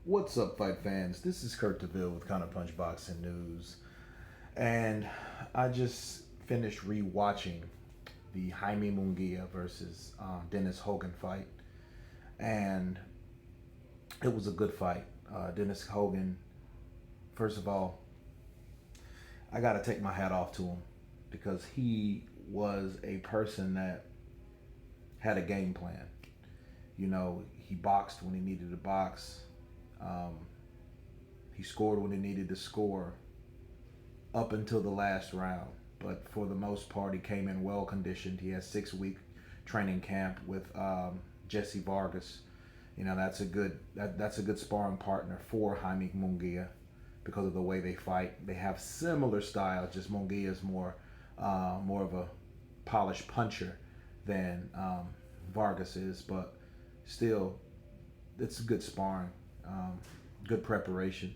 What's up, fight fans? This is Kurt DeVille with Counterpunch Boxing News, and I just finished rewatching the Jaime Munguia versus Dennis Hogan fight, and it was a good fight. Dennis Hogan, first of all, I got to take my hat off to him because he was a person that had a game plan. He boxed when he needed to box. Um, he scored when he needed to score up until the last round. But for the most part, he came in well conditioned. He had 6 week training camp with Jesse Vargas. That's a good sparring partner for Jaime Munguia because of the way they fight. They have similar style. Just Munguia is more of a polished puncher than Vargas is, but still, it's good sparring, good preparation.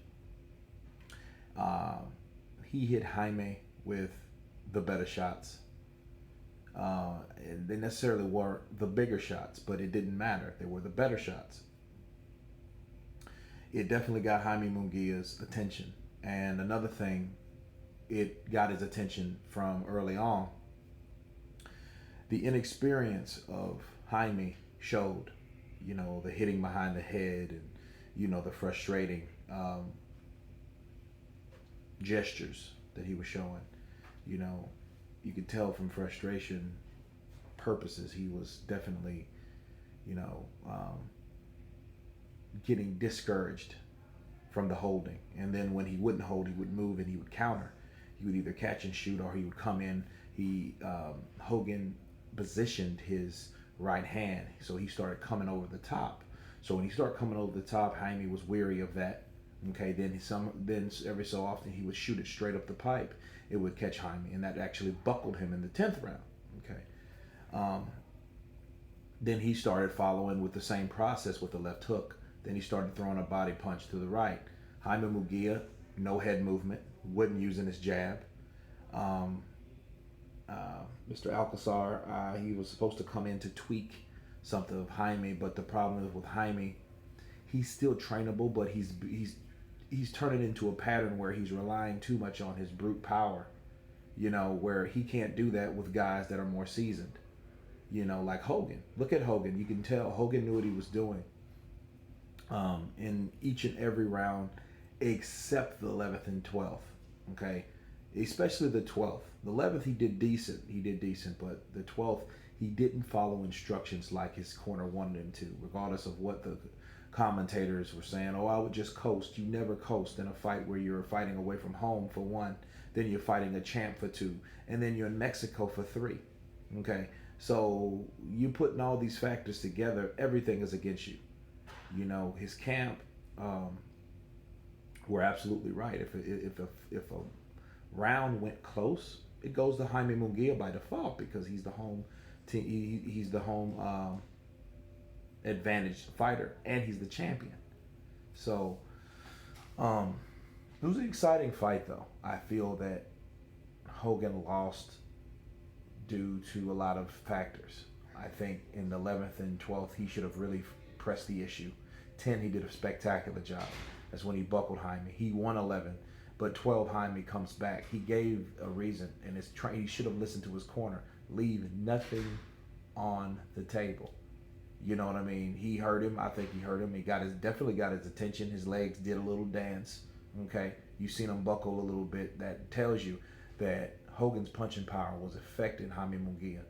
Uh, he hit Jaime with the better shots. And they necessarily weren't the bigger shots, but it didn't matter. They were the better shots. It definitely got Jaime Munguia's attention. And another thing, it got his attention from early on. The inexperience of Jaime showed, the hitting behind the head and, the frustrating gestures that he was showing. You know, you could tell from frustration purposes he was definitely, you know, um, getting discouraged from the holding. And then when he wouldn't hold, he would move and he would counter. He would either catch and shoot or he would come in. Hogan positioned his right hand, so he started coming over the top. So when he started coming over the top, Jaime was weary of that. Okay, then every so often he would shoot it straight up the pipe. It would catch Jaime, and that actually buckled him in the 10th round. Okay, um, then he started following with the same process with the left hook. Then he started throwing a body punch to the right. Jaime Mugia, no head movement, wasn't using his jab. Um, Mr. Alcazar, he was supposed to come in to tweak something of Jaime, but the problem is with Jaime, he's still trainable, but he's turning into a pattern where he's relying too much on his brute power. Where he can't do that with guys that are more seasoned. Like Hogan. Look at Hogan. You can tell Hogan knew what he was doing in each and every round except the 11th and 12th. Okay, especially the 12th. The 11th he did decent. But the 12th he didn't follow instructions like his corner wanted him to, regardless of what the commentators were saying. Oh, I would just coast. You never coast in a fight where you're fighting away from home for one, then you're fighting a champ for two, and then you're in Mexico for three. Okay, so you putting all these factors together, everything is against you. His camp were absolutely right. If a round went close, it goes to Jaime Munguia by default because he's the home team. He's the home advantaged fighter, and he's the champion. So it was an exciting fight, though. I feel that Hogan lost due to a lot of factors. I think in the 11th and 12th, he should have really pressed the issue. 10, he did a spectacular job. That's when he buckled Jaime. He won 11, but 12, Jaime comes back. He gave a reason, and he should have listened to his corner. Leave nothing on the table. You know what I mean? He hurt him. I think he hurt him. He definitely got his attention. His legs did a little dance. Okay, you've seen him buckle a little bit. That tells you that Hogan's punching power was affecting Jaime Munguia.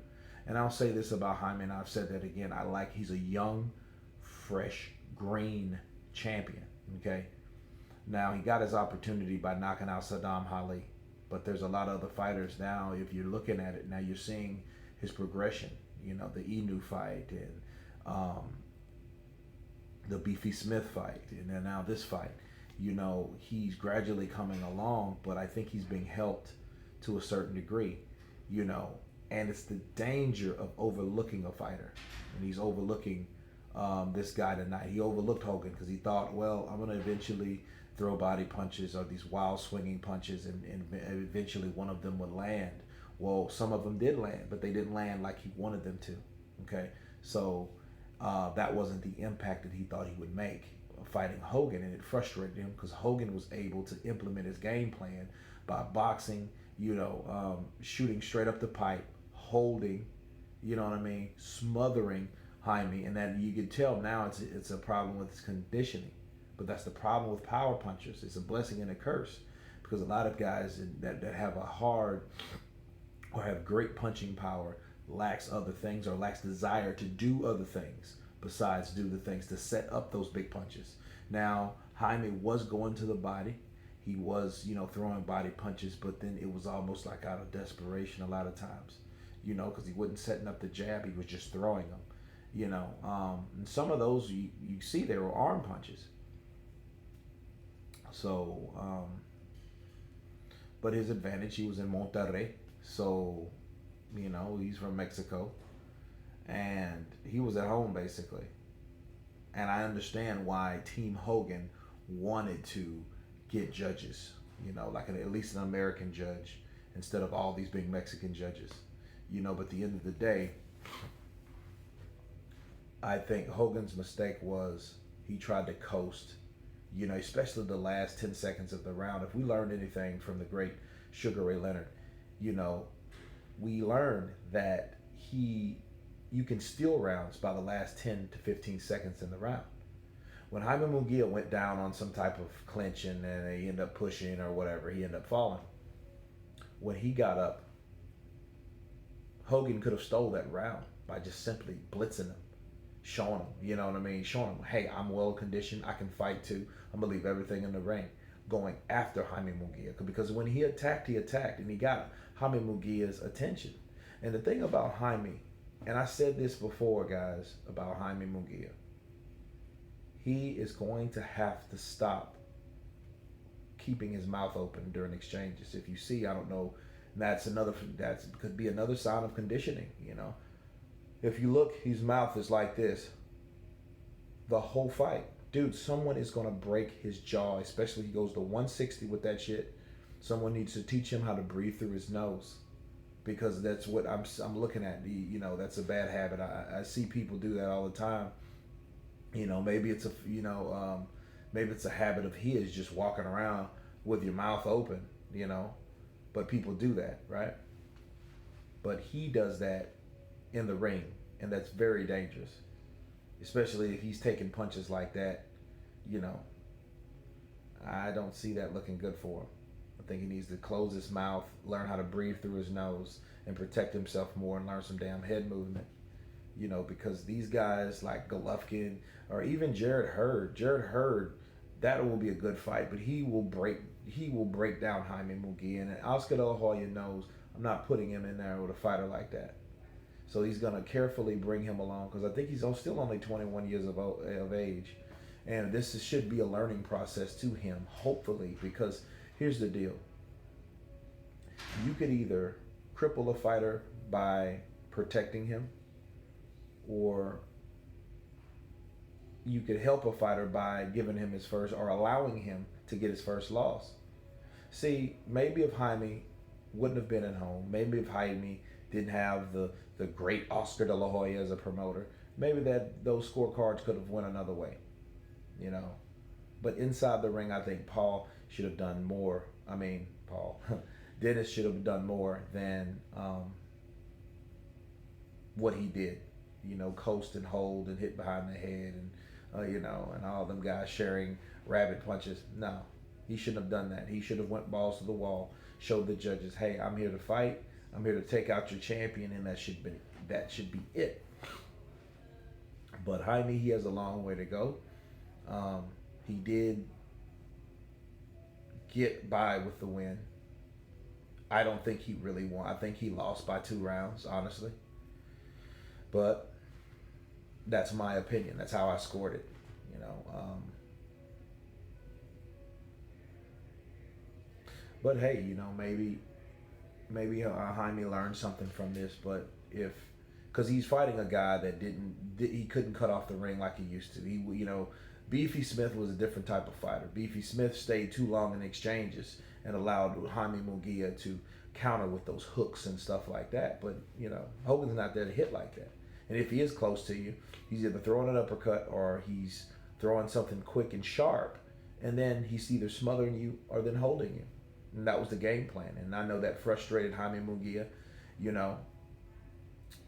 And I'll say this about Jaime, and I've said that again. He's a young, fresh, green champion. Okay, now he got his opportunity by knocking out Saddam Ali, but there's a lot of other fighters now. If you're looking at it now, you're seeing his progression. The Inu fight and the Beefy Smith fight, and then now this fight. He's gradually coming along, but I think he's being helped to a certain degree. And it's the danger of overlooking a fighter, and he's overlooking this guy tonight. He overlooked Hogan because he thought, well, I'm going to eventually throw body punches or these wild swinging punches, and eventually one of them would land. Well, some of them did land, but they didn't land like he wanted them to. Okay, so that wasn't the impact that he thought he would make. fighting Hogan, and it frustrated him because Hogan was able to implement his game plan by boxing, shooting straight up the pipe, holding, smothering Jaime, and that you could tell now it's a problem with his conditioning. But that's the problem with power punchers. It's a blessing and a curse because a lot of guys that have a hard or have great punching power lacks other things or lacks desire to do other things besides do the things to set up those big punches. Now, Jaime was going to the body. He was, throwing body punches, but then it was almost like out of desperation a lot of times, because he wasn't setting up the jab. He was just throwing them, and some of those you see there were arm punches. So, but his advantage, he was in Monterrey. So, he's from Mexico. And he was at home, basically. And I understand why Team Hogan wanted to get judges, at least an American judge, instead of all these big Mexican judges. But at the end of the day, I think Hogan's mistake was he tried to coast, especially the last 10 seconds of the round. If we learned anything from the great Sugar Ray Leonard, we learned that you can steal rounds by the last 10 to 15 seconds in the round. When Jaime Munguia went down on some type of clinching and he ended up pushing or whatever, he ended up falling. When he got up, Hogan could have stole that round by just simply blitzing him, showing him, showing him, hey, I'm well conditioned, I can fight too, I'm going to leave everything in the ring, going after Jaime Munguia. Because when he attacked, and he got Jaime Munguia's attention. And the thing about Jaime, and I said this before, guys, about Jaime Munguia, he is going to have to stop keeping his mouth open during exchanges. If you see, I don't know, that could be another sign of conditioning, If you look, his mouth is like this the whole fight. Dude, someone is going to break his jaw, especially if he goes to 160 with that shit. Someone needs to teach him how to breathe through his nose. Because that's what I'm looking at. That's a bad habit. I see people do that all the time. Maybe it's a habit of his, just walking around with your mouth open. But people do that, right? But he does that in the ring, and that's very dangerous, especially if he's taking punches like that. I don't see that looking good for him. I think he needs to close his mouth, learn how to breathe through his nose, and protect himself more, and learn some damn head movement. Because these guys like Golovkin or even Jared Hurd, that will be a good fight, but he will break down Jaime Munguia. And Oscar De La Hoya knows I'm not putting him in there with a fighter like that. So he's going to carefully bring him along, because I think he's still only 21 years of age. And this should be a learning process to him, hopefully, because here's the deal. You could either cripple a fighter by protecting him, or you could help a fighter by giving him his first, or allowing him to get his first loss. See, maybe if Jaime wouldn't have been at home, maybe if Jaime didn't have the great Oscar De La Hoya as a promoter, maybe those scorecards could have went another way, But inside the ring, I think Paul should have done more. Dennis should have done more than what he did. Coast and hold and hit behind the head, and and all them guys sharing rabbit punches. No, he shouldn't have done that. He should have went balls to the wall, showed the judges, hey, I'm here to fight. I'm here to take out your champion, and that should be it. But Jaime, he has a long way to go. He did get by with the win. I don't think he really won. I think he lost by 2 rounds, honestly. But that's my opinion. That's how I scored it. But hey, maybe Jaime learned something from this. But because he's fighting a guy that he couldn't cut off the ring like he used to. Beefy Smith was a different type of fighter. Beefy Smith stayed too long in exchanges and allowed Jaime Munguia to counter with those hooks and stuff like that. But Hogan's not there to hit like that. And if he is close to you, he's either throwing an uppercut or he's throwing something quick and sharp, and then he's either smothering you or then holding you. And that was the game plan. And I know that frustrated Jaime Munguia. You know,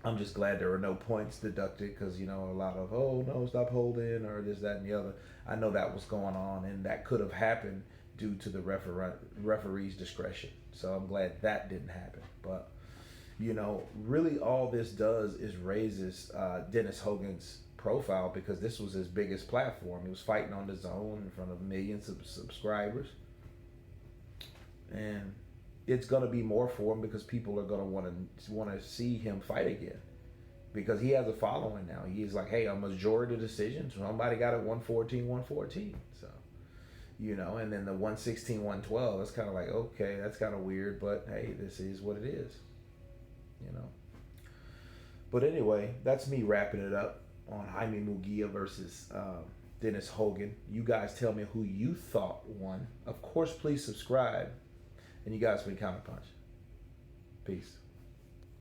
I'm just glad there were no points deducted because, you know, a lot of, oh, no, stop holding or this, that, and the other. I know that was going on, and that could have happened due to the referee's discretion. So I'm glad that didn't happen. But, you know, really all this does is raises Dennis Hogan's profile because this was his biggest platform. He was fighting on the zone in front of millions of subscribers. And it's going to be more for him because people are going to want to see him fight again because he has a following now. He's like, hey, a majority decision. Somebody got it 114. So, you know, and then the 116, 112, that's kind of like, okay, that's kind of weird, but hey, this is what it is, you know. But anyway, that's me wrapping it up on Jaime Munguia versus Dennis Hogan. You guys tell me who you thought won. Of course, please subscribe. And you guys been Counterpunch. Peace.